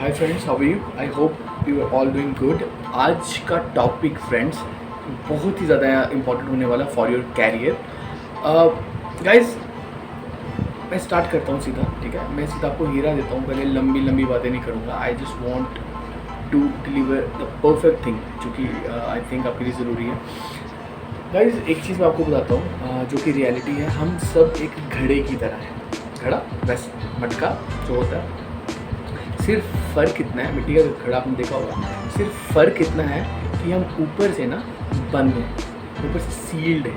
Hi friends, how are you? I hope you are all doing good. आज का topic friends बहुत ही ज़्यादा important होने वाला फॉर योर कैरियर। गाइस, मैं स्टार्ट करता हूँ सीधा, ठीक है? मैं सीधा आपको हीरा देता हूँ, पहले लंबी लंबी बातें नहीं करूँगा। I just want to deliver the perfect thing जो कि आई थिंक आपके लिए ज़रूरी है। गाइस, एक चीज़ मैं आपको बताता हूँ जो कि रियलिटी है। हम सब एक घड़े की तरह हैं। घड़ा वैसे मटका जो होता है, सिर्फ फ़र्क इतना है, मिट्टी का घड़ा आपने देखा होगा, सिर्फ फ़र्क इतना है कि हम ऊपर से ना बंद हैं, ऊपर से सील्ड है।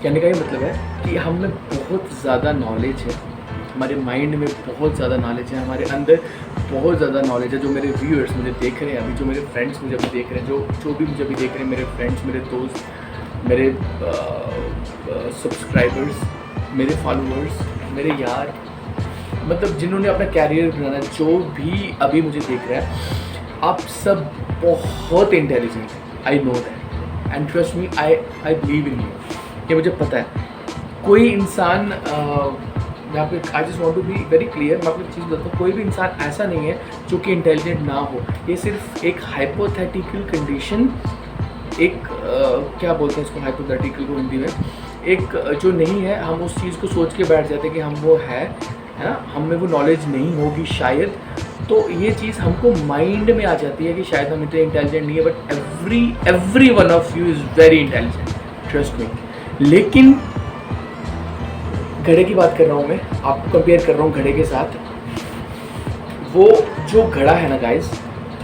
कहने का ये मतलब है कि हम में बहुत ज़्यादा नॉलेज है, हमारे माइंड में बहुत ज़्यादा नॉलेज है, हमारे अंदर बहुत ज़्यादा नॉलेज है। जो मेरे व्यूअर्स मुझे देख रहे हैं अभी, जो मेरे फ्रेंड्स मुझे अभी देख रहे हैं, जो भी मुझे अभी देख रहे हैं, मेरे फ्रेंड्स, मेरे दोस्त, मेरे सब्सक्राइबर्स, मेरे फॉलोअर्स, मेरे यार, मतलब जिन्होंने अपना कैरियर बनाना, जो भी अभी मुझे देख रहा है, आप सब बहुत इंटेलिजेंट हैं। I know that and trust me, I believe in you. ये मुझे पता है। कोई इंसान मैं आपको I just want to be very clear, मैं आपको एक चीज़ बताता हूँ, कोई भी इंसान ऐसा नहीं है जो कि इंटेलिजेंट ना हो। ये सिर्फ एक हाइपोथेटिकल कंडीशन, एक क्या बोलते हैं इसको हाइपोथेटिकल को हिंदी में, एक जो नहीं है, हम उस चीज़ को सोच के बैठ जाते हैं कि हम वो है ना, हम में वो नॉलेज नहीं होगी शायद। तो ये चीज़ हमको माइंड में आ जाती है कि शायद हम इतने इंटेलिजेंट नहीं है, but every one of you is very intelligent, trust me. लेकिन घड़े की बात कर रहा हूँ मैं, आपको कंपेयर कर रहा हूँ घड़े के साथ। वो जो घड़ा है ना गाइस,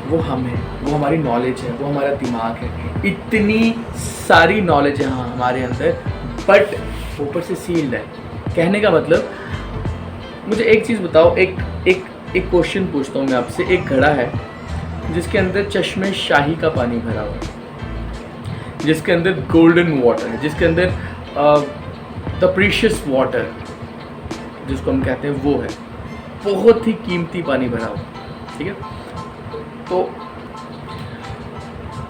वो हम है, वो हमारी नॉलेज है, वो हमारा दिमाग है। इतनी सारी नॉलेज है हाँ हमारे अंदर, बट ऊपर से सील्ड है। कहने का मतलब, मुझे एक चीज़ बताओ, एक क्वेश्चन पूछता हूँ मैं आपसे। एक घड़ा है जिसके अंदर चश्मे शाही का पानी भरा हुआ है, जिसके अंदर गोल्डन वाटर है, जिसके अंदर द प्रीशियस वाटर जिसको हम कहते हैं वो है, बहुत ही कीमती पानी भरा हुआ, ठीक है?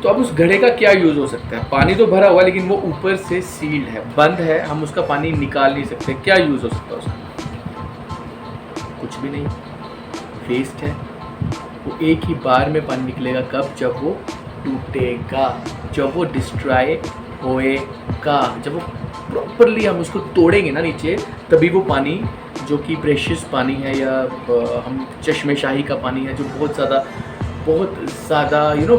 तो अब उस घड़े का क्या यूज़ हो सकता है? पानी तो भरा हुआ है लेकिन वो ऊपर से सील्ड है, बंद है, हम उसका पानी निकाल नहीं सकते। क्या यूज़ हो सकता है उसका? कुछ भी नहीं, वेस्ट है। वो एक ही बार में पानी निकलेगा, कब? जब वो टूटेगा, जब वो डिस्ट्रॉय होएगा, जब वो प्रॉपरली हम उसको तोड़ेंगे ना नीचे, तभी वो पानी जो कि प्रेशियस पानी है, या हम चश्मे शाही का पानी है, जो बहुत ज़्यादा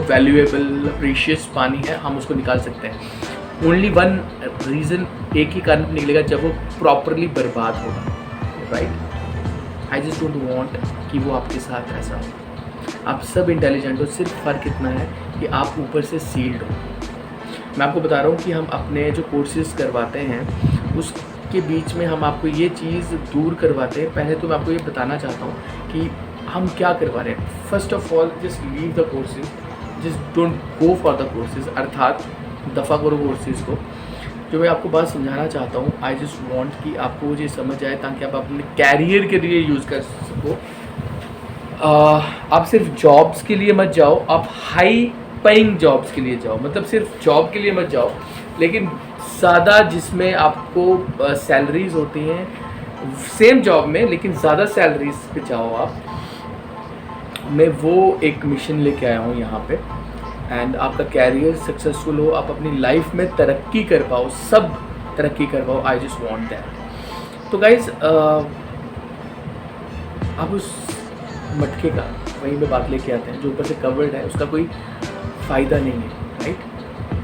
वैल्यूएबल प्रीशियस पानी है, हम उसको निकाल सकते हैं। ओनली वन रीज़न, एक ही कारण निकलेगा, जब वो प्रॉपरली बर्बाद होगा, right? I just don't want कि वो आपके साथ ऐसा हो। आप सब इंटेलिजेंट हो, सिर्फ फ़र्क इतना है कि आप ऊपर से सील्ड हो। मैं आपको बता रहा हूँ कि हम अपने जो कोर्सेज करवाते हैं उसके बीच में हम आपको ये चीज़ दूर करवाते हैं। पहले तो मैं आपको ये बताना चाहता हूँ कि हम क्या करवा रहे हैं। First of all, just leave the courses, just don't go for the courses, अर्थात दफ़ा करो कोर्सेज को। जो मैं आपको बात समझाना चाहता हूँ, आई जस्ट वांट कि आपको ये समझ आए ताकि आप अपने कैरियर के लिए यूज़ कर सको। आप सिर्फ जॉब्स के लिए मत जाओ, आप हाई पेइंग जॉब्स के लिए जाओ। मतलब सिर्फ जॉब के लिए मत जाओ, लेकिन ज़्यादा जिसमें आपको सैलरीज होती हैं सेम जॉब में, लेकिन ज़्यादा सैलरीज पे जाओ आप। मैं वो एक मिशन लेके आया हूँ यहाँ पे, एंड आपका कैरियर सक्सेसफुल हो, आप अपनी लाइफ में तरक्की कर पाओ, सब तरक्की कर पाओ। आई जस्ट वांट दैट। तो गाइज, आप उस मटके का वहीं पे बात लेके आते हैं जो ऊपर से कवर्ड है, उसका कोई फ़ायदा नहीं है, राइट?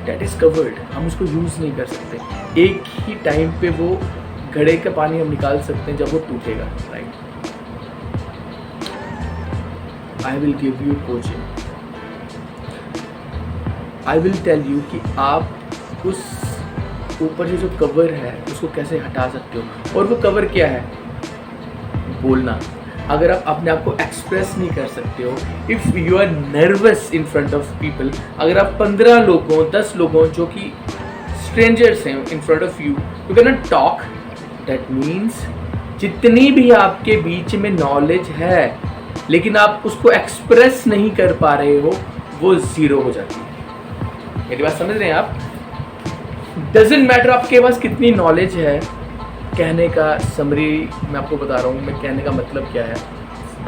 डेट इज़ कवर्ड, हम उसको यूज़ नहीं कर सकते। एक ही टाइम पे वो घड़े का पानी हम निकाल सकते हैं जब वो टूटेगा, right? I will give you coaching, I will tell you कि आप उस ऊपर से जो कवर है उसको कैसे हटा सकते हो। और वो कवर क्या है? बोलना। अगर आप अपने आप को एक्सप्रेस नहीं कर सकते हो, if you are nervous in front of people, अगर आप 15 लोगों 10 लोगों जो कि स्ट्रेंजर्स हैं इन front of you can not talk, that means जितनी भी आपके बीच में नॉलेज है लेकिन आप उसको एक्सप्रेस नहीं कर पा रहे हो, वो ज़ीरो हो जाती है। मेरी बात समझ रहे हैं आप? डजेंट मैटर आपके पास कितनी नॉलेज है। कहने का समरी मैं आपको बता रहा हूँ, मैं कहने का मतलब क्या है,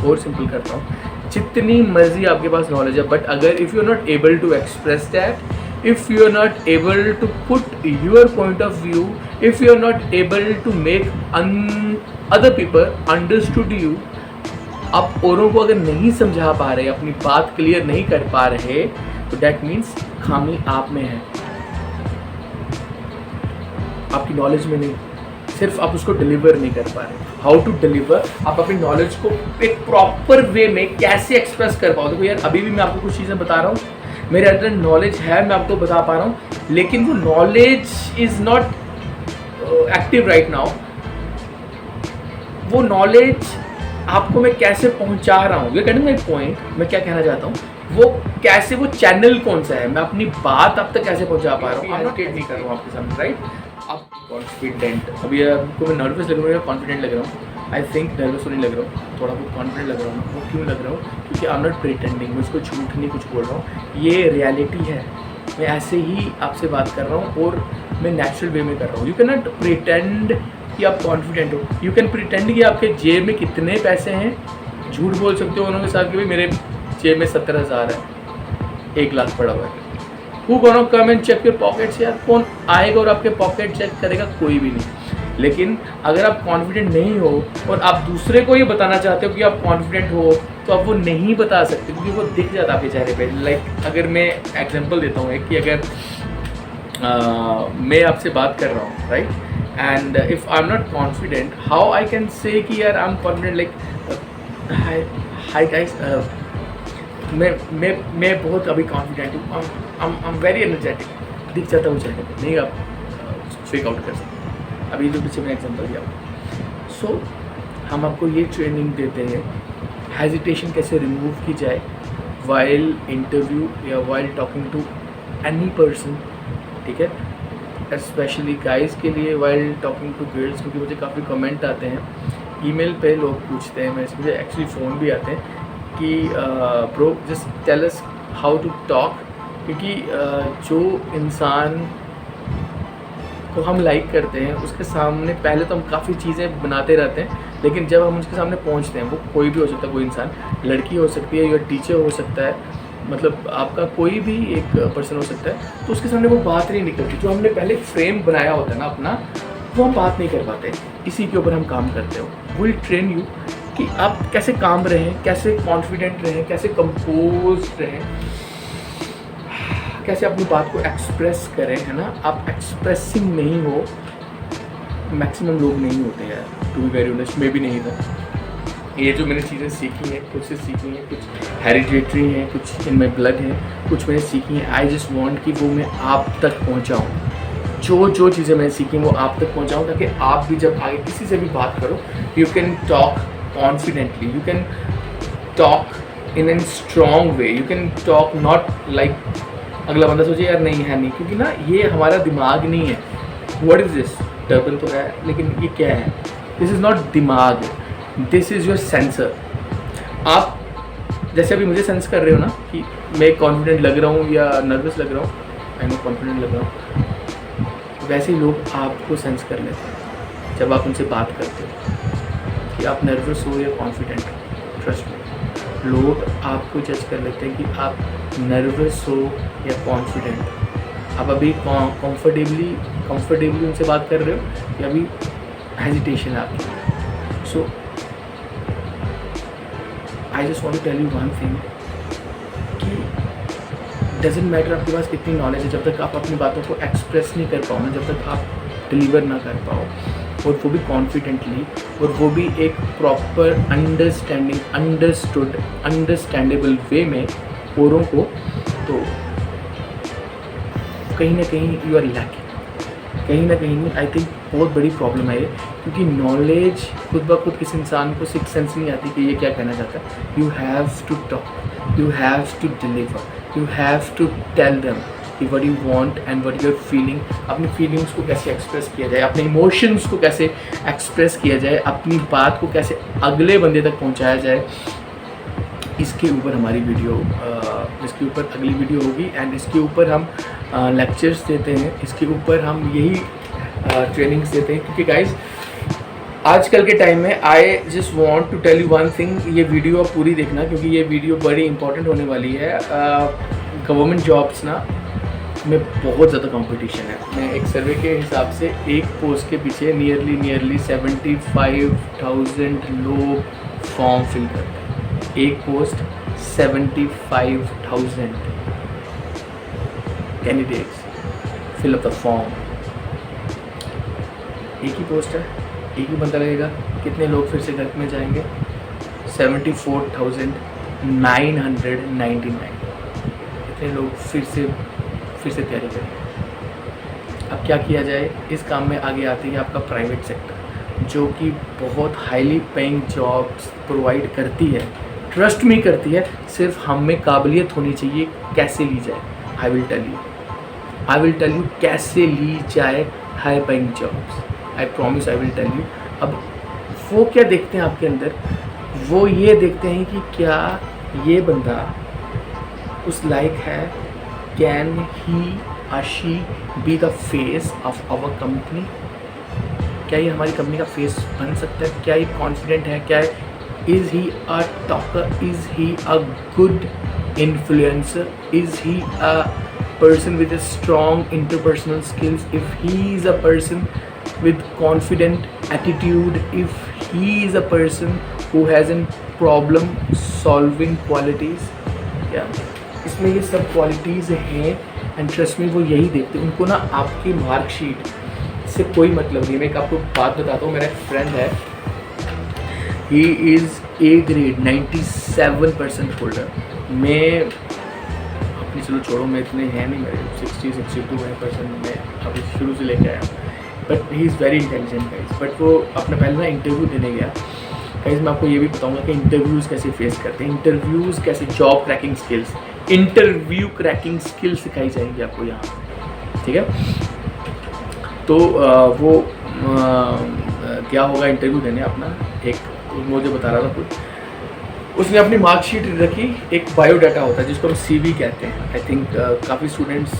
और सिंपल करता हूँ जितनी मर्जी आपके पास नॉलेज है, बट अगर if you are not able to express that, if you are not able to put your point of view, if you are not able to make other people understood you, आप औरों को अगर नहीं समझा पा रहे, अपनी बात क्लियर नहीं कर पा रहे, तो that means खामी आप में है, आपकी नॉलेज में नहीं, सिर्फ आप उसको डिलीवर नहीं कर पा रहे। हाउ टू डिलीवर, आप अपनी नॉलेज को एक प्रॉपर वे में कैसे एक्सप्रेस कर पाओ। देखो यार, अभी भी मैं आपको कुछ चीज़ें बता रहा हूँ, मेरे अंदर नॉलेज है, मैं आपको बता पा रहा हूँ, लेकिन वो knowledge is not active right now. वो नॉलेज आपको मैं कैसे पहुँचा रहा हूँ, ये कहने में एक पॉइंट मैं क्या कहना चाहता हूँ, वो कैसे, वो चैनल कौन सा है, मैं अपनी बात आप तक कैसे पहुँचा पा रहा हूँ, एडवोकेट नहीं कर रहा हूँ आपके सामने, राइट। आप कॉन्फिडेंट, अभी आपको मैं नर्वस लग रहा हूँ या कॉन्फिडेंट लग रहा हूँ? आई थिंक नर्वस तो नहीं लग रहा हूँ, थोड़ा बहुत कॉन्फिडेंट लग रहा हूँ। वो क्यों लग रहा हूँ? क्योंकि आई एम नॉट प्रिटेंडिंग, मैं उसको झूठ नहीं कुछ बोल रहा हूँ, ये रियलिटी है। मैं ऐसे ही आपसे बात कर रहा हूँ और मैं नेचुरल वे में कर रहा हूँ। यू कैन नॉट प्रिटेंड कि आप कॉन्फिडेंट हो, यू कैन प्रिटेंड कि आपके जेब में कितने पैसे हैं, झूठ बोल सकते हो उन्होंने साथ कि भाई मेरे जेब में 70,000 है, 1 लाख पड़ा हुआ है। Who gonna come and check your pockets? यार कौन आएगा और आपके पॉकेट चेक करेगा? कोई भी नहीं। लेकिन अगर आप कॉन्फिडेंट नहीं हो और आप दूसरे को ये बताना चाहते हो कि आप कॉन्फिडेंट हो, तो आप वो नहीं बता सकते, क्योंकि वो दिख जाता है आपके चेहरे पे। लाइक अगर मैं एग्जांपल देता हूँ कि अगर मैं आपसे बात कर रहा हूँ, right, and if I am not confident, how I can say कि यार I am confident, like hi guys, मैं बहुत अभी कॉन्फिडेंट हूँ, आई एम वेरी एनर्जेटिक, दिख जाता हूँ चेहरे पे, नहीं आप फेक आउट कर सकते। अभी जो पीछे मैं एग्जांपल दिया। सो हम आपको ये ट्रेनिंग देते हैं, हेजिटेशन कैसे रिमूव की जाए वाइल इंटरव्यू या while talking to any person, ठीक है, स्पेशली गाइस के लिए वाइल टॉकिंग टू गर्ल्स, क्योंकि मुझे काफ़ी कमेंट आते हैं, ईमेल पे लोग पूछते हैं, मुझे एक्चुअली फ़ोन भी आते हैं कि bro just tell us how to talk, क्योंकि जो इंसान को हम लाइक करते हैं उसके सामने पहले तो हम काफ़ी चीज़ें बनाते रहते हैं, लेकिन जब हम उसके सामने पहुंचते हैं, वो कोई भी हो सकता है, कोई इंसान, लड़की हो सकती है या टीचर हो सकता है, मतलब आपका कोई भी एक पर्सन हो सकता है, तो उसके सामने वो बात नहीं निकलती। जो हमने पहले फ्रेम बनाया होता है ना अपना, वो हम बात नहीं कर पाते, इसी के ऊपर हम काम करते हो। विल ट्रेन यू कि आप कैसे काम रहें, कैसे कॉन्फिडेंट रहें, कैसे कंपोज रहें, कैसे अपनी बात को एक्सप्रेस करें, है ना। आप एक्सप्रेसिंग नहीं हो, मैक्सिमम लोग नहीं होते यार, टू बी वेरी ऑनेस्ट, मैं भी नहीं था। ये जो मैंने चीज़ें सीखी हैं, कुछ से सीखी हैं, कुछ हेरिडिटरी हैं, कुछ इन माई ब्लड हैं, कुछ मैंने सीखी हैं। आई जस्ट वांट कि वो मैं आप तक पहुंचाऊं, जो चीज़ें मैंने सीखी वो आप तक पहुंचाऊं, ताकि आप भी जब आगे किसी से भी बात करो, you can talk confidently, you can talk in a strong way, you can talk not like अगला बंदा सोचे यार नहीं है नहीं, क्योंकि ना ये हमारा दिमाग नहीं है। What is this? टर्बन तो है, लेकिन ये क्या है? This is not दिमाग, this is your sensor। आप जैसे अभी मुझे सेंस कर रहे हो ना कि मैं कॉन्फिडेंट लग रहा हूँ या नर्वस लग रहा हूँ, आई नो कॉन्फिडेंट लग रहा हूँ, वैसे ही लोग आपको सेंस कर लेते हैं जब आप उनसे बात करते हो कि आप नर्वस हो या कॉन्फिडेंट हो। ट्रस्ट में लोग आपको जज कर लेते हैं कि आप नर्वस हो या कॉन्फिडेंट। आप अभी कंफर्टेबली उनसे बात कर रहे हो या अभी हेजिटेशन है आपकी। So I just want to tell you one thing कि डजेंट मैटर आपके पास कितनी नॉलेज है, जब तक आप अपनी बातों को एक्सप्रेस नहीं कर पाओ ना, जब तक आप डिलीवर ना कर पाओ, और वो भी कॉन्फिडेंटली, और वो भी एक प्रॉपर अंडरस्टैंडेबल वे में औरों को, तो कहीं ना कहीं यू आर लैकिंग, कहीं ना कहीं आई थिंक बहुत बड़ी प्रॉब्लम है ये, क्योंकि नॉलेज खुद ब खुद किसी इंसान को सिक्स सेंस नहीं आती कि ये क्या कहना चाहता है। You have to talk, you have to deliver, you have to tell them कि what you want and what you are feeling. अपनी फीलिंग्स को कैसे एक्सप्रेस किया जाए, अपने इमोशंस को कैसे एक्सप्रेस किया जाए, अपनी बात को कैसे अगले बंदे तक पहुंचाया जाए, इसके ऊपर हमारी वीडियो, इसके ऊपर अगली वीडियो होगी। एंड इसके ऊपर हम लेक्चर्स देते हैं, इसके ऊपर हम यही ट्रेनिंग्स देते हैं, क्योंकि गाइज आजकल के टाइम में I just want to tell you one thing, ये वीडियो आप पूरी देखना क्योंकि ये वीडियो बड़ी इंपॉर्टेंट होने वाली है। गवर्नमेंट जॉब्स ना में बहुत ज़्यादा कंपटीशन है। मैं एक सर्वे के हिसाब से एक पोस्ट के पीछे नियरली 75,000 लोग फॉर्म फिल करते हैं। एक post 75,000 candidates fill up the form. एक ही पोस्ट है, एक ही बंदा लगेगा, कितने लोग फिर से घर में जाएंगे? 74,999। कितने लोग फिर से तैयारी करेंगे? अब क्या किया जाए? इस काम में आगे आती है आपका प्राइवेट सेक्टर, जो कि बहुत हाईली पेइंग जॉब्स प्रोवाइड करती है, ट्रस्ट में करती है। सिर्फ हम में काबिलियत होनी चाहिए। कैसे ली जाए? आई विल टेल यू कैसे ली जाए high paying jobs. I promise I will tell you. अब वो क्या देखते हैं आपके अंदर? वो ये देखते हैं कि क्या ये बंदा उस लायक है? Can he or she be the face of our company? क्या ये हमारी कंपनी का फेस बन सकता है? क्या ये कॉन्फिडेंट है? क्या is he a talker? Is he a good influencer? Is he a person with a strong interpersonal skills? If he is a person with confident attitude, if he is a person who has a problem solving qualities, yeah, इसमें ये सब qualities हैं। And trust में वो यही देखते हैं। उनको ना आपकी मार्कशीट से कोई मतलब नहीं। मैं एक आपको बात बताता हूँ। मेरा एक फ्रेंड है, he is A grade 97% holder. मैं अपनी चलो छोड़ो, मैं इतने हैं नहीं, मेरे 60-62% में अभी शुरू से लेके आया हूँ। But he is very intelligent guys. But वो अपना पहले ना इंटरव्यू देने गया। गाइज मैं आपको ये भी बताऊँगा कि इंटरव्यूज़ कैसे फेस करते हैं, इंटरव्यूज़ कैसे, job cracking skills, interview cracking skills सिखाई जाएंगी आपको यहाँ, ठीक है? तो वो क्या होगा, इंटरव्यू देने अपना एक, मुझे बता रहा था कुछ, उसने अपनी मार्कशीट रखी। एक बायोडाटा होता है जिसको हम CV कहते हैं। आई थिंक काफ़ी स्टूडेंट्स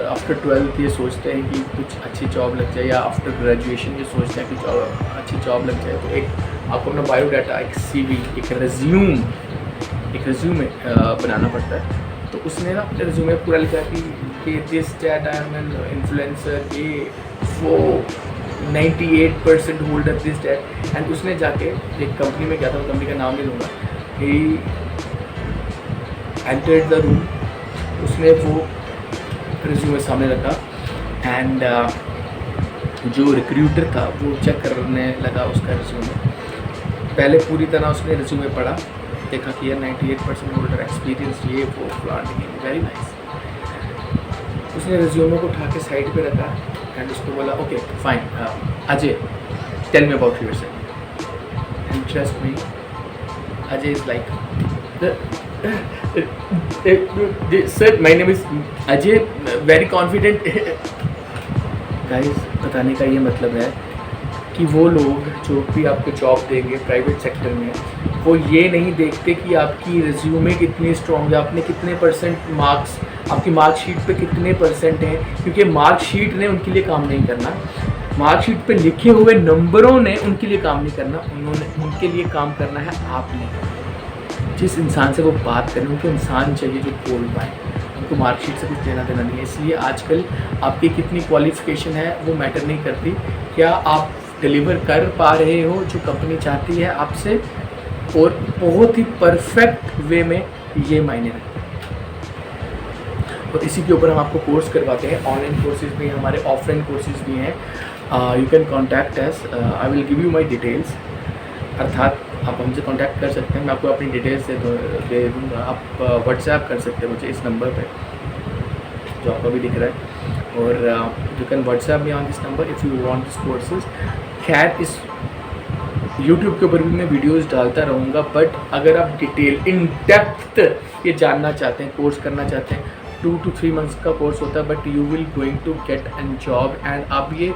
आफ्टर 12th ये सोचते हैं कि कुछ अच्छी जॉब लग जाए, या आफ्टर ग्रेजुएशन ये सोचते हैं कि अच्छी जॉब लग जाए। तो एक आपको अपना बायोडाटा, एक CV, एक रिज्यूमे बनाना पड़ता है। तो उसने ना अपने रिज्यूमे पूरा लिखा कि this that I am an influencer, ये वो 98% होल्डर दिस दैट। एंड उसने जाके एक कंपनी में गया था, कंपनी का नाम नहीं लूँगा। ही एंटर्ड द रूम, उसने वो रिज्यूमे सामने रखा एंड जो रिक्रूटर था वो चेक करने लगा उसका रिज्यूमे। पहले पूरी तरह उसने रिज्यूमे पढ़ा, देखा कि ये 98% होल्डर, एक्सपीरियंस, ये वो प्लान, वेरी नाइस। उसने रिज्यूमे को उठा के साइड पे रखा एंड उसको बोला okay fine, Ajay tell me about yourself. And trust me, Ajay is like sir my name is Ajay, very confident. Guys बताने का ये मतलब है कि वो लोग जो भी आपको जॉब देंगे प्राइवेट सेक्टर में, वो ये नहीं देखते कि आपकी रिज्यूमे कितनी स्ट्रॉन्ग है, आपने कितने परसेंट मार्क्स, आपकी मार्कशीट पे कितने परसेंट हैं। क्योंकि मार्कशीट ने उनके लिए काम नहीं करना, मार्कशीट पे लिखे हुए नंबरों ने उनके लिए काम नहीं करना, उनके लिए काम करना है आपने। जिस इंसान से वो बात करें, उनको इंसान चाहिए जो बोल पाए, उनको मार्कशीट से कुछ देना देना नहीं है। इसलिए आजकल आपकी कितनी क्वालिफ़िकेशन है वो मैटर नहीं करती, क्या आप डिलीवर कर पा रहे हो जो कंपनी चाहती है आपसे, और बहुत ही परफेक्ट वे में ये मायने रखते हैं। और इसी के ऊपर हम आपको कोर्स करवाते हैं। ऑनलाइन कोर्सेज भी हैं हमारे, ऑफलाइन कोर्सेज भी हैं। You can contact us, I will give you my details. अर्थात आप हमसे कांटेक्ट कर सकते हैं, मैं आपको अपनी डिटेल्स दे दूँगा। आप व्हाट्सएप कर सकते हैं मुझे इस नंबर पे जो आपको भी दिख रहा है, और you can WhatsApp me on this number if you want this courses. खैर इस यूट्यूब के ऊपर भी मैं वीडियोस डालता रहूँगा, बट अगर आप डिटेल इन डेप्थ ये जानना चाहते हैं, कोर्स करना चाहते हैं, 2 to 3 मंथ्स का कोर्स होता है, but you will going to get an job. And आप ये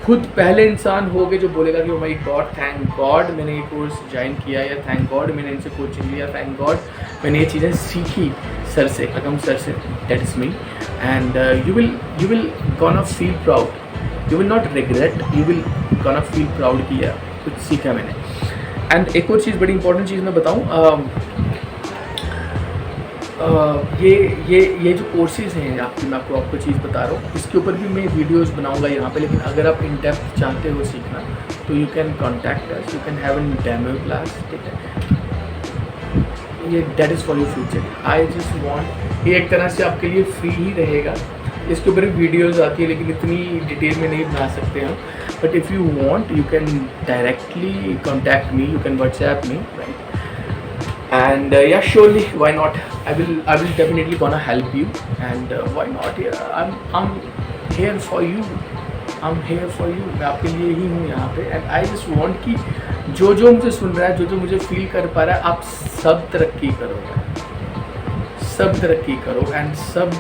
खुद पहले इंसान हो गए जो बोलेगा कि oh my God, thank God मैंने ये कोर्स ज्वाइन किया, या थैंक गॉड मैंने इनसे कोचिंग लिया, थैंक गॉड मैंने ये चीज़ें सीखी सर से, अगम सर से, that is me. And you will gonna feel proud, you will not regret, you will gonna feel proud कि कुछ सीखा मैंने। एंड एक और चीज़, बड़ी इंपॉर्टेंट चीज़ मैं बताऊँ, ये जो कोर्सेज़ हैं आपकी, मैं आपको चीज़ बता रहा हूँ, इसके ऊपर भी मैं वीडियोस बनाऊंगा यहाँ पे। लेकिन अगर आप इन डेप्थ चाहते हो सीखना तो you can contact us, you can have an demo class, ठीक है। ये that is for your future. I just want, ये एक तरह से आपके लिए फ्री ही रहेगा। इसके ऊपर वीडियोस आती है लेकिन इतनी डिटेल में नहीं बना सकते हम। But if you want you can directly contact me, you can WhatsApp me, right? And yeah, surely, why not? I will definitely gonna help you, and why not? Yeah, I'm here for you. I'm here for you. मैं आपके लिए ही हूँ यहाँ पे। And I just want कि जो मुझे सुन रहा है, जो मुझे फील कर पा रहा है, आप सब तरक्की करो, सब तरक्की करो। एंड सब,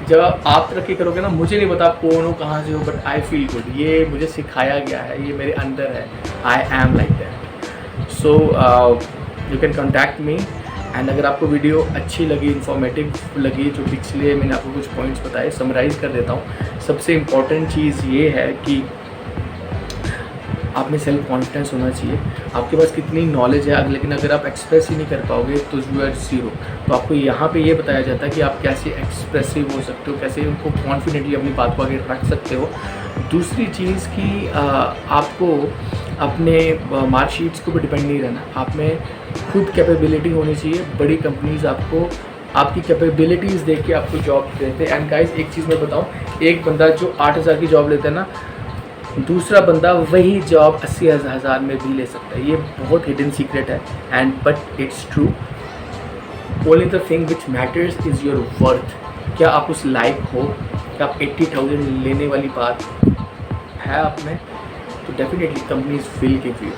जब आप तरक्की करोगे ना, मुझे नहीं पता आप कौन हो, कहाँ से हो, बट आई फील गुड। ये मुझे सिखाया गया है, ये मेरे अंदर है। I am like that. So you can contact me. And अगर आपको वीडियो अच्छी लगी, इन्फॉर्मेटिव लगी, जो पिछले मैंने आपको कुछ पॉइंट्स बताए, समराइज़ कर देता हूँ। सबसे इम्पॉर्टेंट चीज़ ये है कि आप में सेल्फ कॉन्फिडेंस होना चाहिए। आपके पास कितनी नॉलेज है, लेकिन अगर आप एक्सप्रेस ही नहीं कर पाओगे तो यू आर ज़ीरो। तो आपको यहाँ पे ये बताया जाता है कि आप कैसे एक्सप्रेसिव हो सकते हो, कैसे उनको कॉन्फिडेंटली अपनी बात को आगे रख सकते हो। दूसरी चीज़ कि आपको अपने मार्कशीट्स के ऊपर डिपेंड नहीं रहना, आप में खुद कैपेबिलिटी होनी चाहिए। बड़ी कंपनीज आपको आपकी कैपेबिलिटीज़ देख के आपको जॉब देते हैं। एंड गाइस, एक चीज़ मैं बताऊँ, एक बंदा जो 8,000 की जॉब लेता है ना, दूसरा बंदा वही जॉब 80,000 में भी ले सकता है। ये बहुत हिडन सीक्रेट है, and but it's true. Only the thing which matters is your worth. क्या आप उस लायक हो? क्या आप 80,000 लेने वाली बात है आप में? तो definitely companies feel give you,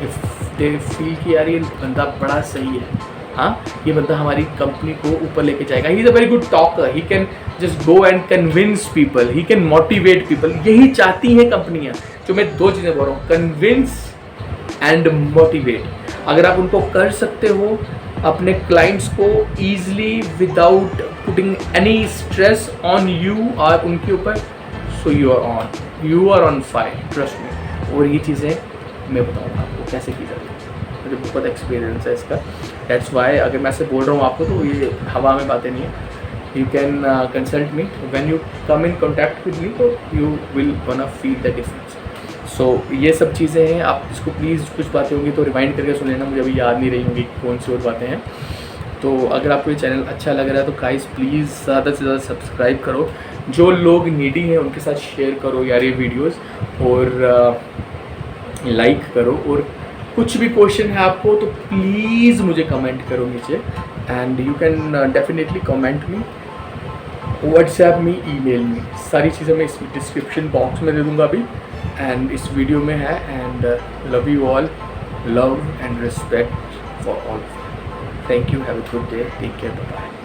if they feel कि यार ये बंदा बड़ा सही है, हाँ, ये बंदा हमारी कंपनी को ऊपर लेके जाएगा। He is a very good talker, he can just go and convince people, he can motivate people. यही चाहती हैं कंपनियाँ। जो मैं दो चीज़ें बोल रहा हूँ, कन्विंस एंड मोटिवेट। अगर आप उनको कर सकते हो, अपने क्लाइंट्स को easily without putting any stress on you और उनके ऊपर, so you are on fire, trust me. और ये चीज़ें मैं बताऊँगा आपको कैसे की जाती है, मुझे बहुत एक्सपीरियंस है इसका। दैट्स वाई अगर मैं ऐसे बोल रहा हूँ आपको तो ये हवा में बातें नहीं है। You can consult me when you come in contact with me, तो you will gonna feel the difference. So ये सब चीज़ें हैं। आप इसको प्लीज़, कुछ बातें होंगी तो रिमाइंड करके सुन लेना, मुझे अभी याद नहीं रही होंगी कौन सी और बातें हैं। तो अगर आपको ये चैनल अच्छा लग रहा है तो गाइस प्लीज़ ज़्यादा से ज़्यादा सब्सक्राइब करो। जो लोग नीडी हैं उनके साथ शेयर करो यार ये वीडियोज़, और लाइक करो। और कुछ भी क्वेश्चन है आपको तो प्लीज़ मुझे कमेंट करो नीचे। And you can definitely comment me, WhatsApp me, email me. सारी चीज़ें मैं इस डिस्क्रिप्शन बॉक्स में दे दूँगा अभी, एंड इस वीडियो में है। And love you all, love and respect for all. Thank you, have a good day, take care, bye bye.